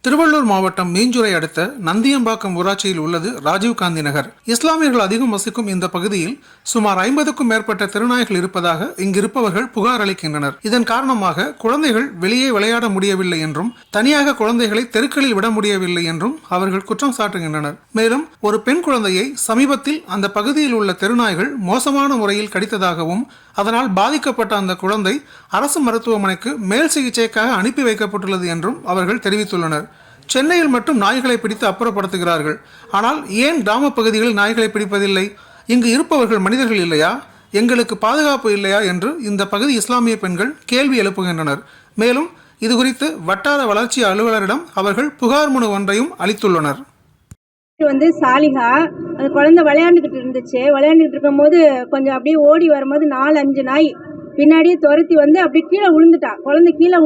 திருவள்ளூர் மாவட்டம் மீஞ்சுரை அடுத்த நந்தியம்பாக்கம் ஊராட்சியில் உள்ளது ராஜீவ்காந்தி நகர். இஸ்லாமியர்கள் அதிகம் வசிக்கும் இந்த பகுதியில் சுமார் 50க்கும் மேற்பட்ட திருநாய்கள் இருப்பதாக இங்கிருப்பவர்கள் புகார் அளிக்கின்றனர். இதன் காரணமாக குழந்தைகள் வெளியே விளையாட முடியவில்லை என்றும் தனியாக குழந்தைகளை தெருக்களில் விட முடியவில்லை என்றும் அவர்கள் குற்றம் சாட்டுகின்றனர். மேலும் ஒரு பெண் குழந்தையை சமீபத்தில் அந்த பகுதியில் உள்ள தெருநாய்கள் மோசமான முறையில் கடித்ததாகவும் அதனால் பாதிக்கப்பட்ட அந்த குழந்தை அரசு மருத்துவமனைக்கு மேல் சிகிச்சைக்காக அனுப்பி வைக்கப்பட்டுள்ளது என்றும் அவர்கள் தெரிவித்துள்ளனர். சென்னையில் மட்டும் நாய்களை பிடித்து அப்புறப்படுத்துகிறார்கள். ஆனால் ஏன் கிராம பகுதிகளில் நாய்களை பிடிப்பதில்லை? இங்கு இருப்பவர்கள் மனிதர்கள் இல்லையா? எங்களுக்கு பாதுகாப்பு இல்லையா என்று இந்த பகுதி இஸ்லாமிய பெண்கள் கேள்வி எழுப்புகின்றனர். மேலும் இதுகுறித்து வட்டார வளர்ச்சி அலுவலரிடம் அவர்கள் புகார் மனு ஒன்றையும் அளித்துள்ளனர். சாலிகா அந்த குழந்தை விளையாண்டுக்கிட்டு இருந்துச்சு. விளையாண்டுக்கிட்டு இருக்கும்போது கொஞ்சம் அப்படியே ஓடி வரும்போது 4-5 நாய் பின்னாடியே துரத்தி அப்படியே கீழே விழுந்துட்டா. குழந்தை கீழே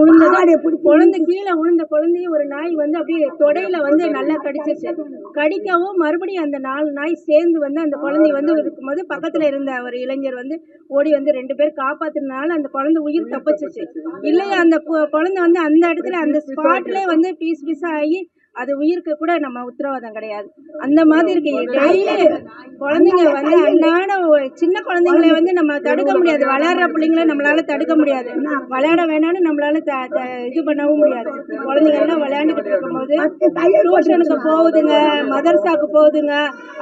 விழுந்த குழந்தைய ஒரு நாய் அப்படியே தொடையில நல்லா கடிச்சிருச்சு. கடிக்கவும் மறுபடியும் அந்த 4 நாய் சேர்ந்து அந்த குழந்தைய இருக்கும்போது பக்கத்துல இருந்த ஒரு இளைஞர் ஓடி 2 பேர் காப்பாத்துனால அந்த குழந்தை உயிர் தப்பிச்சிச்சு. இல்லையா அந்த குழந்தை அந்த இடத்துல அந்த ஸ்பாட்ல பீஸ் பீஸா ஆகி அது உயிருக்கு கூட நம்ம உத்தரவாதம் கிடையாது. அந்த மாதிரி இருக்கு. டெய்லி குழந்தைங்க அன்னாட சின்ன குழந்தைங்களை நம்ம தடுக்க முடியாது. விளையாடுற பிள்ளைங்களை நம்மளால தடுக்க முடியாது. விளையாட வேணாம்னு நம்மளால இது பண்ணவும் முடியாது. குழந்தைங்க எல்லாம் விளையாண்டுக்கிட்டு இருக்கும்போது டியூஷனுக்கு போகுதுங்க, மதர்சாக்கு போகுதுங்க.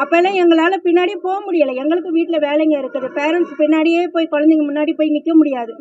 அப்பெல்லாம் எங்களால பின்னாடியே போக முடியலை. எங்களுக்கு வீட்டுல வேலைங்க இருக்குது. பேரண்ட்ஸ் பின்னாடியே போய் குழந்தைங்க முன்னாடி போய் நிக்க முடியாது.